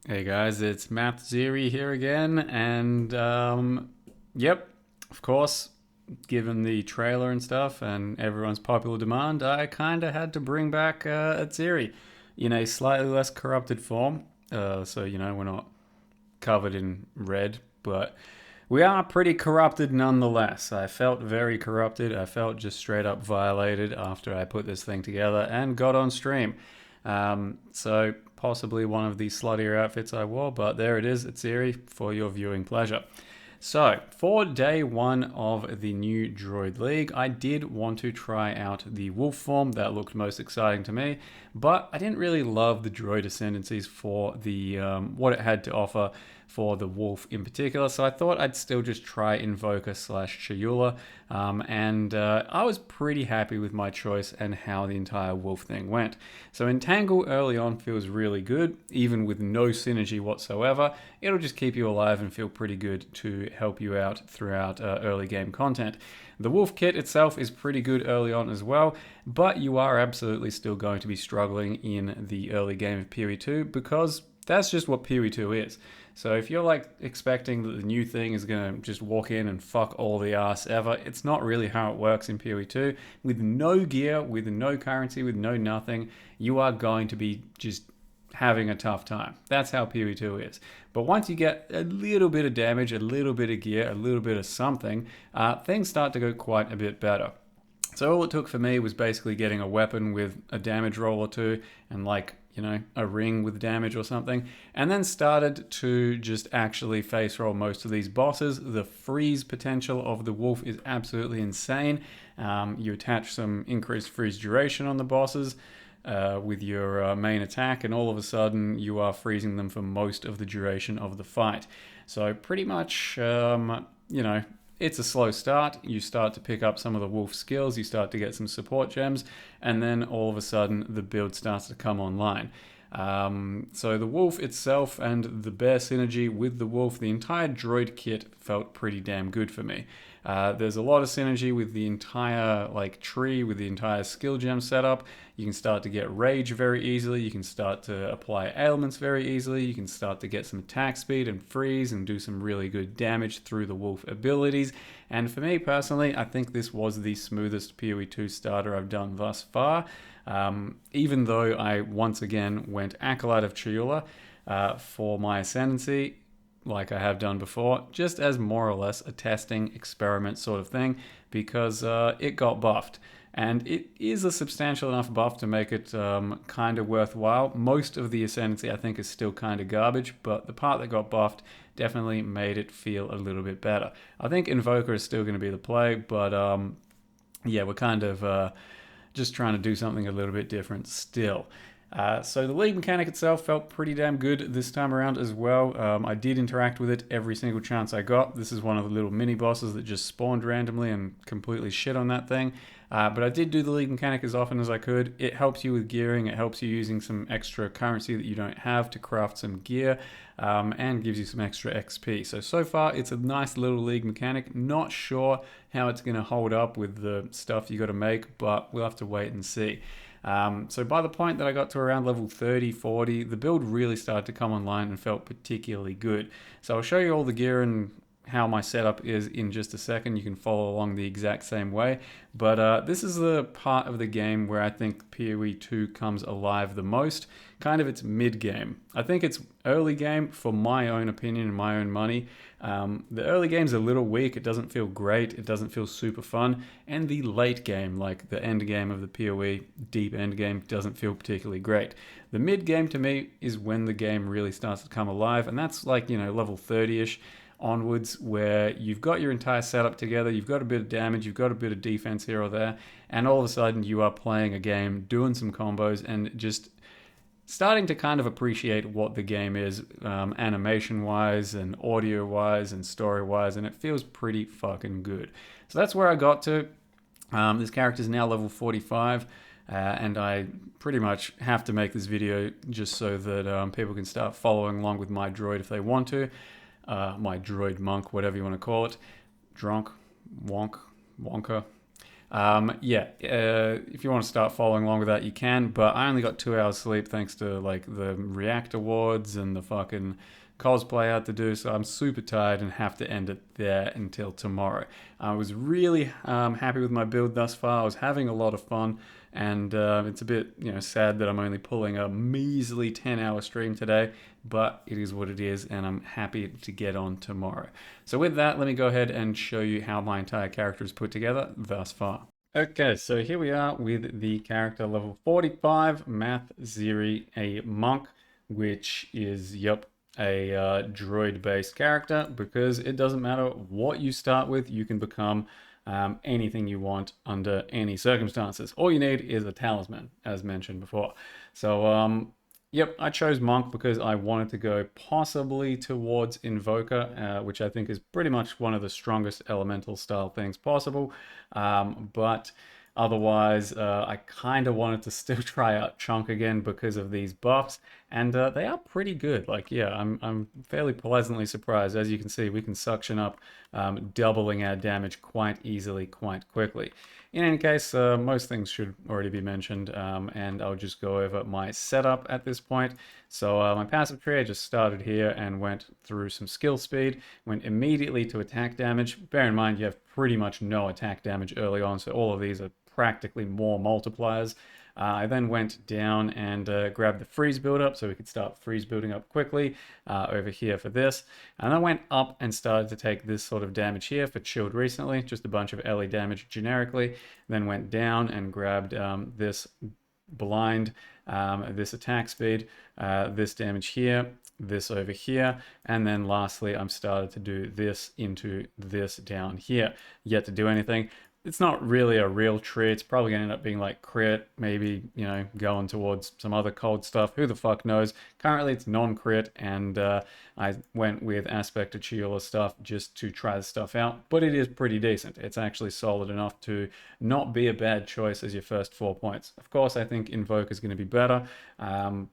Hey guys, it's Atziri here again, and yep, of course, given the trailer and stuff and everyone's popular demand, I kind of had to bring back Atziri in a slightly less corrupted form. So we're not covered in red, but we are pretty corrupted nonetheless. I felt very corrupted. I felt just straight up violated after I put this thing together and got on stream. So possibly one of the sluttier outfits I wore, but there it is, Atziri, for your viewing pleasure. So, for day one of the new Druid League, I did want to try out the Wolf form. That looked most exciting to me, but I didn't really love the Druid Ascendancies for the what it had to offer for the Wolf in particular. So I thought I'd still just try Invoker slash Chayula, and I was pretty happy with my choice and how the entire Wolf thing went. So Entangle early on feels really good, even with no synergy whatsoever. It'll just keep you alive and feel pretty good to help you out throughout early game content. The Wolf kit itself is pretty good early on as well, but you are absolutely still going to be struggling in the early game of Piri 2 because that's just what Piri 2 is. So if you're like expecting that the new thing is going to just walk in and fuck all the ass ever, it's not really how it works in Piri 2. With no gear, with no currency, with no nothing, you are going to be just having a tough time. That's how Piri 2 is. But once you get a little bit of damage, a little bit of gear, a little bit of something, things start to go quite a bit better. So all it took for me was basically getting a weapon with a damage roll or two and like, a ring with damage or something, and then started to just actually face roll most of these bosses. The freeze potential of the wolf is absolutely insane. You attach some increased freeze duration on the bosses with your main attack, and all of a sudden you are freezing them for most of the duration of the fight. So pretty much, it's a slow start. You start to pick up some of the wolf skills, you start to get some support gems, and then all of a sudden the build starts to come online. So the wolf itself and the bear synergy with the wolf, the entire droid kit felt pretty damn good for me. There's a lot of synergy with the entire tree, with the entire skill gem setup. You can start to get rage very easily. You can start to apply ailments very easily. You can start to get some attack speed and freeze and do some really good damage through the wolf abilities. And for me personally, I think this was the smoothest PoE 2 starter I've done thus far. Even though I once again went Acolyte of Chayula for my Ascendancy, like I have done before, just as more or less a testing experiment sort of thing, because it got buffed. And it is a substantial enough buff to make it kind of worthwhile. Most of the Ascendancy, I think, is still kind of garbage, but the part that got buffed definitely made it feel a little bit better. I think Invoker is still going to be the play, but yeah, we're kind of just trying to do something a little bit different still. So the league mechanic itself felt pretty damn good this time around as well. I did interact with it every single chance I got. This is one of the little mini bosses that just spawned randomly and completely shit on that thing. But I did do the league mechanic as often as I could. It helps you with gearing. It helps you using some extra currency that you don't have to craft some gear, and gives you some extra XP. So far, it's a nice little league mechanic. Not sure how it's going to hold up with the stuff you got to make, but we'll have to wait and see. So by the point that I got to around level 30, 40, the build really started to come online and felt particularly good. So I'll show you all the gear and how my setup is in just a second. You can follow along the exact same way. But this is the part of the game where I think PoE 2 comes alive the most. Kind of its mid-game. I think it's early game, for my own opinion and my own money. The early game's a little weak. It doesn't feel great. It doesn't feel super fun. And the late game, like the end game of the PoE, deep end game, doesn't feel particularly great. The mid game to me is when the game really starts to come alive. And that's like, level 30-ish onwards, where you've got your entire setup together, you've got a bit of damage, you've got a bit of defense here or there, and all of a sudden you are playing a game, doing some combos, and just starting to kind of appreciate what the game is, animation-wise and audio-wise and story-wise, and it feels pretty fucking good. So that's where I got to. This character is now level 45, and I pretty much have to make this video just so that people can start following along with my droid if they want to. My droid monk, whatever you want to call it. Drunk, wonk, wonka. Yeah, if you want to start following along with that, you can. But I only got 2 hours sleep thanks to like the React Awards and the fucking cosplay I had to do. So I'm super tired and have to end it there until tomorrow. I was really happy with my build thus far. I was having a lot of fun, and it's a bit sad that I'm only pulling a measly 10-hour stream today. But it is what it is, and I'm happy to get on tomorrow. So with that, let me go ahead and show you how my entire character is put together thus far. Okay, so here we are with the character level 45, Atziri, a monk, which is, yep, a druid-based character, because it doesn't matter what you start with, you can become anything you want under any circumstances. All you need is a talisman, as mentioned before. So, yep, I chose Monk because I wanted to go possibly towards Invoker, which I think is pretty much one of the strongest elemental style things possible. But otherwise, I kind of wanted to still try out Chunk again because of these buffs, and they are pretty good. Like, yeah, I'm fairly pleasantly surprised. As you can see, we can suction up, doubling our damage quite easily, quite quickly. In any case, most things should already be mentioned, and I'll just go over my setup at this point. So my passive tree, I just started here and went through some skill speed, went immediately to attack damage. Bear in mind, you have pretty much no attack damage early on, so all of these are practically more multipliers. I then went down and grabbed the freeze build up so we could start freeze building up quickly over here for this. And I went up and started to take this sort of damage here for chilled recently, just a bunch of LE damage generically. Then went down and grabbed this blind, this attack speed, this damage here, this over here, and then lastly I'm started to do this into this down here. Yet to do anything. It's not really a real tree. It's probably going to end up being like crit, maybe, going towards some other cold stuff. Who the fuck knows? Currently, it's non-crit, and I went with Aspect of Chiola stuff just to try the stuff out, but it is pretty decent. It's actually solid enough to not be a bad choice as your first 4 points. Of course, I think Invoke is going to be better,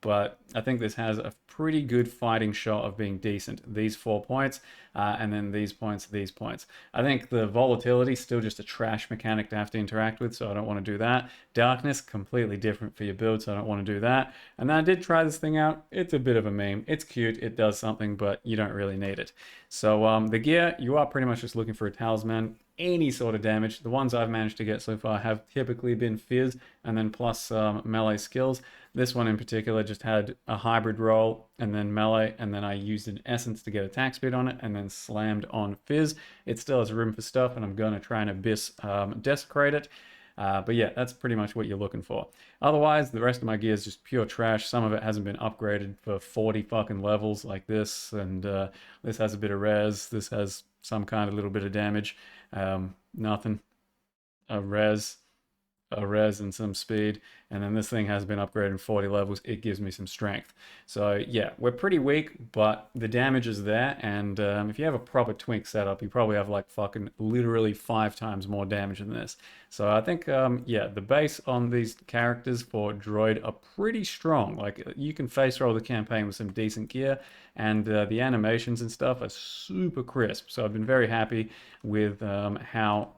but I think this has a pretty good fighting shot of being decent. These 4 points, and then these points, these points. I think the volatility is still just a trash mechanic to have to interact with, so I don't want to do that. Darkness, completely different for your build, so I don't want to do that. And then I did try this thing out. It's a bit of a meme. It's cute, it does something, but you don't really need it. So the gear, you are pretty much just looking for a talisman. Any sort of damage. The ones I've managed to get so far have typically been Fizz and then plus melee skills. This one in particular just had a hybrid roll and then melee, and then I used an essence to get attack speed on it and then slammed on Fizz. It still has room for stuff, and I'm going to try and Abyss desecrate it. But yeah, that's pretty much what you're looking for. Otherwise, the rest of my gear is just pure trash. Some of it hasn't been upgraded for 40 fucking levels like this, and this has a bit of res, this has some kind of little bit of damage. Nothing. A res, and some speed, and then this thing has been upgraded 40 levels. It gives me some strength. So yeah, we're pretty weak, but the damage is there, and if you have a proper twink setup, you probably have like fucking literally 5 times more damage than this. So I think yeah, the base on these characters for Droid are pretty strong. Like, you can face roll the campaign with some decent gear, and the animations and stuff are super crisp. So I've been very happy with how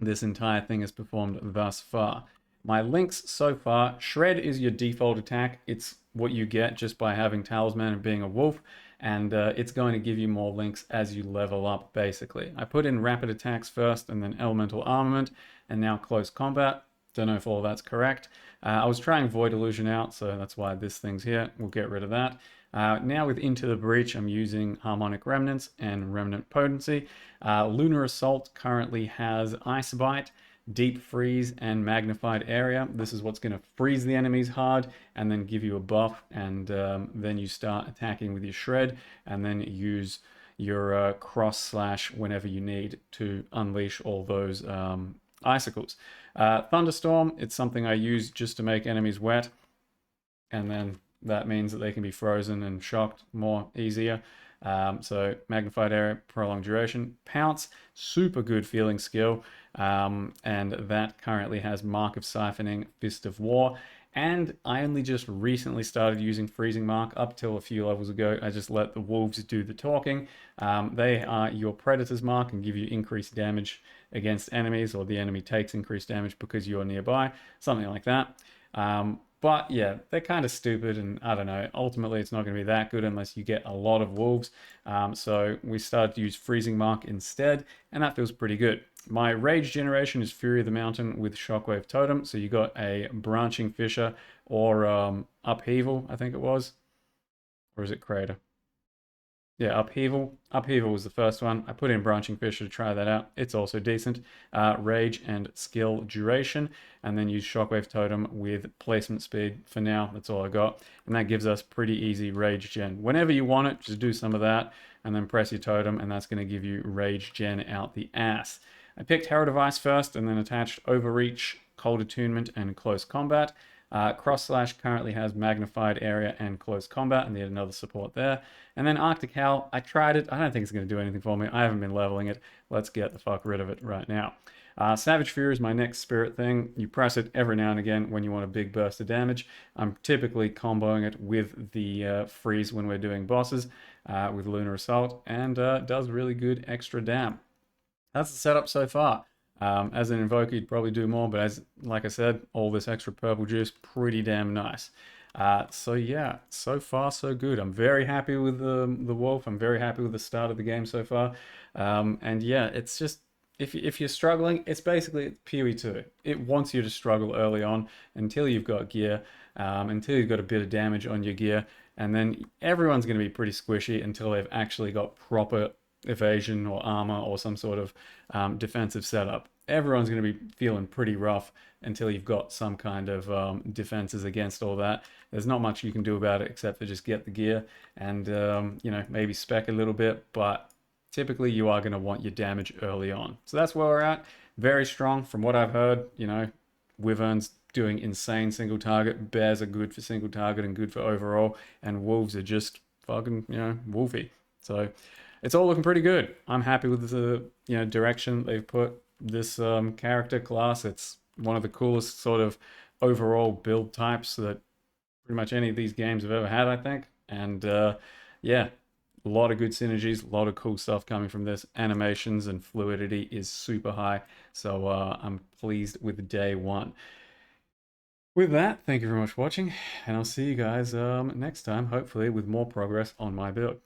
this entire thing has performed thus far. My links so far: Shred is your default attack. It's what you get just by having Talisman and being a wolf, and it's going to give you more links as you level up, basically. I put in rapid attacks first, and then elemental armament, and now close combat. Don't know if all that's correct. I was trying Void Illusion out, so that's why this thing's here. We'll get rid of that. Now with Into the Breach, I'm using Harmonic Remnants and Remnant Potency. Lunar Assault currently has Ice Bite, Deep Freeze, and Magnified Area. This is what's going to freeze the enemies hard and then give you a buff, and then you start attacking with your Shred, and then use your Cross Slash whenever you need to unleash all those icicles. Thunderstorm, it's something I use just to make enemies wet, and then that means that they can be frozen and shocked more easier. So magnified area, prolonged duration. Pounce, super good feeling skill, and that currently has Mark of Siphoning, Fist of War, And I only just recently started using Freezing Mark. Up till a few levels ago, I just let the wolves do the talking. They are your Predator's Mark and give you increased damage against enemies, or the enemy takes increased damage because you're nearby, something like that. But yeah, they're kind of stupid, and I don't know. Ultimately, it's not going to be that good unless you get a lot of wolves. So we started to use Freezing Mark instead, and that feels pretty good. My rage generation is Fury of the Mountain with Shockwave Totem. So you got a Branching Fissure or Upheaval, I think it was. Or is it Crater? Yeah, Upheaval. Upheaval was the first one. I put in Branching Fissure to try that out. It's also decent. Rage and Skill Duration. And then use Shockwave Totem with Placement Speed. For now, that's all I got. And that gives us pretty easy Rage Gen. Whenever you want it, just do some of that. And then press your Totem. And that's going to give you Rage Gen out the ass. I picked Hero Device first and then attached Overreach, Cold Attunement, and Close Combat. Cross Slash currently has Magnified Area and Close Combat, and need another support there. And then Arctic Howl, I tried it. I don't think it's going to do anything for me. I haven't been leveling it. Let's get the fuck rid of it right now. Savage Fury is my next spirit thing. You press it every now and again when you want a big burst of damage. I'm typically comboing it with the freeze when we're doing bosses with Lunar Assault, and does really good extra dam. That's the setup so far. As an invoker, you'd probably do more, but as like I said, all this extra purple juice, pretty damn nice. So yeah, so far so good. I'm very happy with the wolf. I'm very happy with the start of the game so far. And yeah, it's just if you're struggling, it's basically PoE2. It wants you to struggle early on until you've got gear, until you've got a bit of damage on your gear, and then everyone's going to be pretty squishy until they've actually got proper evasion or armor or some sort of defensive setup. Everyone's going to be feeling pretty rough until you've got some kind of defenses against all that. There's not much you can do about it except for just get the gear and you know, maybe spec a little bit, but typically you are going to want your damage early on. So that's where we're at. Very strong from what I've heard. You know, Wyvern's doing insane single target, bears are good for single target and good for overall, and wolves are just fucking, you know, wolfy. So it's all looking pretty good. I'm happy with the direction they've put this character class. It's one of the coolest sort of overall build types that pretty much any of these games have ever had, I think. And yeah, a lot of good synergies, a lot of cool stuff coming from this. Animations and fluidity is super high. So I'm pleased with day one. With that, thank you very much for watching, and I'll see you guys next time, hopefully with more progress on my build.